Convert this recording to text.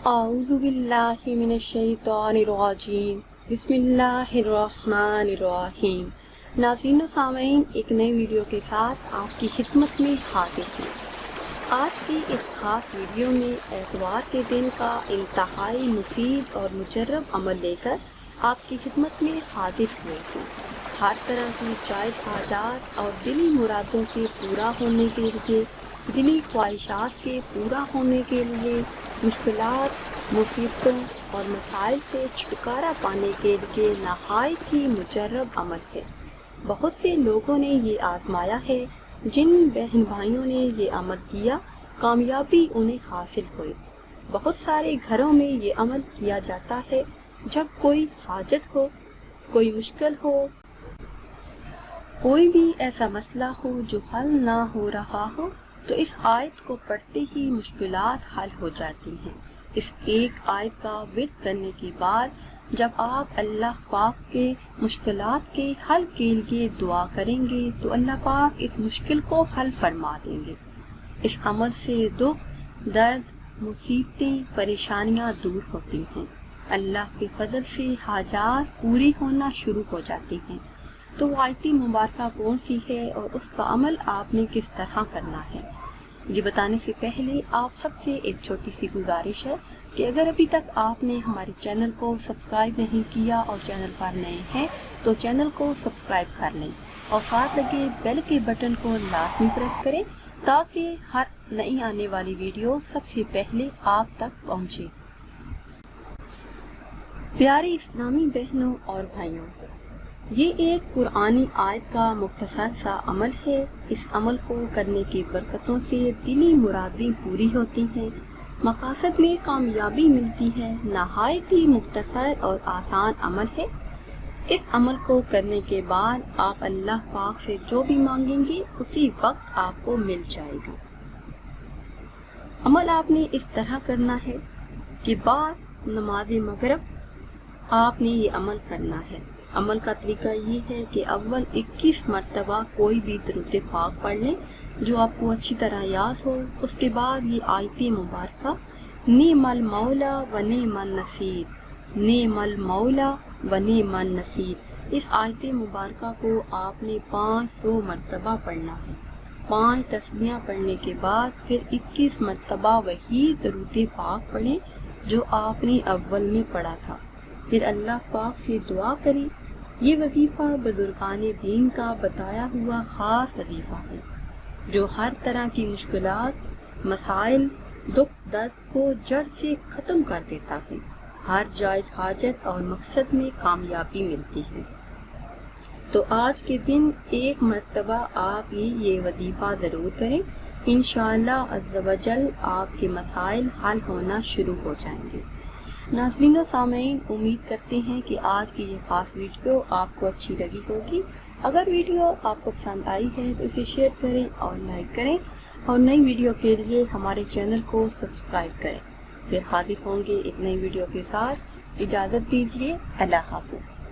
اعوذ باللہ من الشیطان الرجیم بسم اللہ الرحمن الرحیم۔ ناظرین و سامعین، ایک نئی ویڈیو کے ساتھ آپ کی خدمت میں حاضر ہیں۔ آج کی اس خاص ویڈیو میں اتوار کے دن کا انتہائی مفید اور مجرب عمل لے کر آپ کی خدمت میں حاضر ہوئے ہیں۔ ہر طرح کی جائز حاجات اور دلی مرادوں کے پورا ہونے کے لیے، دلی خواہشات کے پورا ہونے کے لیے، مشکلات، مصیبتوں اور مسائل سے چھٹکارا پانے کے لیے نہایت ہی مجرب عمل ہے۔ بہت سے لوگوں نے یہ آزمایا ہے، جن بہن بھائیوں نے یہ عمل کیا کامیابی انہیں حاصل ہوئی۔ بہت سارے گھروں میں یہ عمل کیا جاتا ہے جب کوئی حاجت ہو، کوئی مشکل ہو، کوئی بھی ایسا مسئلہ ہو جو حل نہ ہو رہا ہو، تو اس آیت کو پڑھتے ہی مشکلات حل ہو جاتی ہیں۔ اس ایک آیت کا ورد کرنے کے بعد جب آپ اللہ پاک کے مشکلات کے حل کے لیے دعا کریں گے تو اللہ پاک اس مشکل کو حل فرما دیں گے۔ اس عمل سے دکھ، درد، مصیبتیں، پریشانیاں دور ہوتی ہیں، اللہ کے فضل سے حاجات پوری ہونا شروع ہو جاتی ہیں۔ تو وہ آیت مبارکہ کون سی ہے اور اس کا عمل آپ نے کس طرح کرنا ہے، یہ بتانے سے پہلے آپ سب سے ایک چھوٹی سی گزارش ہے کہ اگر ابھی تک آپ نے ہمارے چینل کو سبسکرائب نہیں کیا اور چینل پر نئے ہیں تو چینل کو سبسکرائب کر لیں اور ساتھ لگے بیل کے بٹن کو لازمی پریس کریں تاکہ ہر نئی آنے والی ویڈیو سب سے پہلے آپ تک پہنچے۔ پیاری اسلامی بہنوں اور بھائیوں، یہ ایک قرآنی آیت کا مختصر سا عمل ہے۔ اس عمل کو کرنے کی برکتوں سے دلی مرادیں پوری ہوتی ہیں، مقاصد میں کامیابی ملتی ہے۔ نہایت ہی مختصر اور آسان عمل ہے۔ اس عمل کو کرنے کے بعد آپ اللہ پاک سے جو بھی مانگیں گے اسی وقت آپ کو مل جائے گا۔ عمل آپ نے اس طرح کرنا ہے کہ بعد نماز مغرب آپ نے یہ عمل کرنا ہے۔ عمل کا طریقہ یہ ہے کہ اول 21 مرتبہ کوئی بھی درود پاک پڑھ لیں جو آپ کو اچھی طرح یاد ہو۔ اس کے بعد یہ آیت مبارکہ نعم المولا و نعم النصیر، نعم المولا و نعم النصیر، اس آیت مبارکہ کو آپ نے 500 مرتبہ پڑھنا ہے۔ 5 تسبیحاں پڑھنے کے بعد پھر 21 مرتبہ وہی درود پاک پڑھیں جو آپ نے اول میں پڑھا تھا۔ پھر اللہ پاک سے دعا کریں۔ یہ وظیفہ بزرگان دین کا بتایا ہوا خاص وظیفہ ہے جو ہر طرح کی مشکلات، مسائل، دکھ درد کو جڑ سے ختم کر دیتا ہے۔ ہر جائز حاجت اور مقصد میں کامیابی ملتی ہے۔ تو آج کے دن ایک مرتبہ آپ یہ وظیفہ ضرور کریں، انشاءاللہ عز و جل آپ کے مسائل حل ہونا شروع ہو جائیں گے۔ ناظرین و سامعین، امید کرتے ہیں کہ آج کی یہ خاص ویڈیو آپ کو اچھی لگی ہوگی۔ اگر ویڈیو آپ کو پسند آئی ہے تو اسے شیئر کریں اور لائک کریں اور نئی ویڈیو کے لیے ہمارے چینل کو سبسکرائب کریں۔ پھر حاضر ہوں گے ایک نئی ویڈیو کے ساتھ۔ اجازت دیجیے، اللہ حافظ۔